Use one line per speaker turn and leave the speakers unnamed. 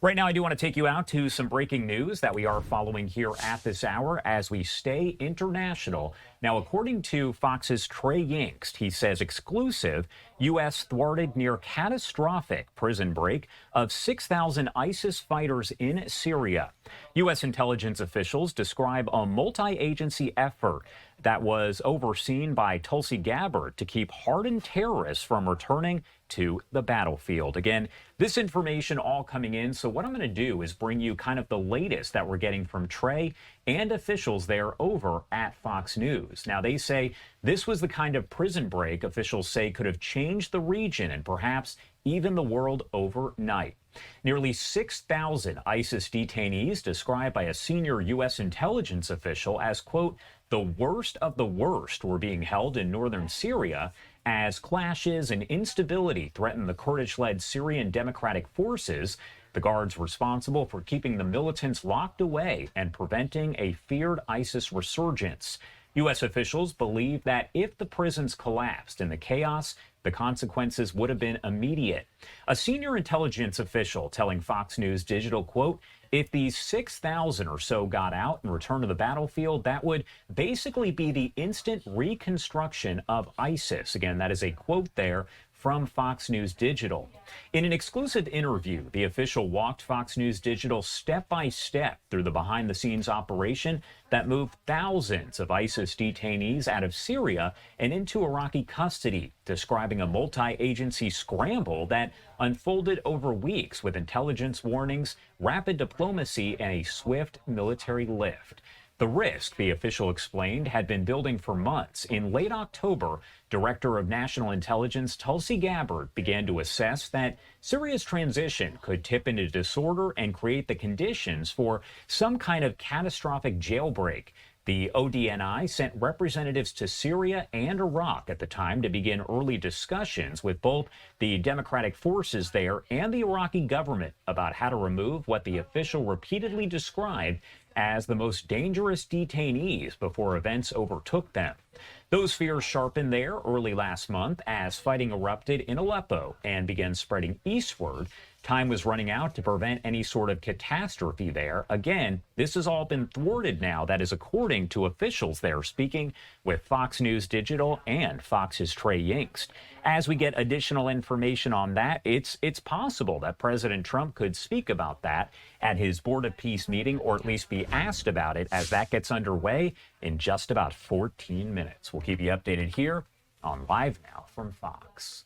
Right now, I do want to take you out to some breaking news that we are following here at this hour as we stay international. Now, according to Fox's Trey Yingst, he says exclusive U.S. thwarted near catastrophic prison break of 6,000 ISIS fighters in Syria. U.S. intelligence officials describe a multi-agency effort that was overseen by Tulsi Gabbard to keep hardened terrorists from returning to the battlefield. Again, this information all coming in. So what I'm going to do is bring you kind of the latest that we're getting from Trey and officials there over at Fox News. Now, they say this was the kind of prison break officials say could have changed the region and perhaps even the world overnight. Nearly 6,000 ISIS detainees described by a senior U.S. intelligence official as, quote, the worst of the worst were being held in northern Syria as clashes and instability threatened the Kurdish-led Syrian Democratic Forces, the guards responsible for keeping the militants locked away and preventing a feared ISIS resurgence. U.S. officials believe that if the prisons collapsed in the chaos, the consequences would have been immediate. A senior intelligence official telling Fox News Digital, quote, if these 6,000 or so got out and returned to the battlefield, that would basically be the instant reconstruction of ISIS. Again, that is a quote there from Fox News Digital. In an exclusive interview, the official walked Fox News Digital step by step through the behind-the-scenes operation that moved thousands of ISIS detainees out of Syria and into Iraqi custody, describing a multi-agency scramble that unfolded over weeks with intelligence warnings, rapid diplomacy, and a swift military lift. The risk, the official explained, had been building for months. In late October, Director of National Intelligence Tulsi Gabbard began to assess that Syria's transition could tip into disorder and create the conditions for some kind of catastrophic jailbreak. The ODNI sent representatives to Syria and Iraq at the time to begin early discussions with both the Democratic forces there and the Iraqi government about how to remove what the official repeatedly described as the most dangerous detainees before events overtook them. Those fears sharpened there early last month as fighting erupted in Aleppo and began spreading eastward. Time was running out to prevent any sort of catastrophe there. Again, this has all been thwarted now. That is according to officials there speaking with Fox News Digital and Fox's Trey Yingst. As we get additional information on that, it's possible that President Trump could speak about that at his Board of Peace meeting, or at least be asked about it as that gets underway in just about 14 minutes. We'll keep you updated here on Live Now from Fox.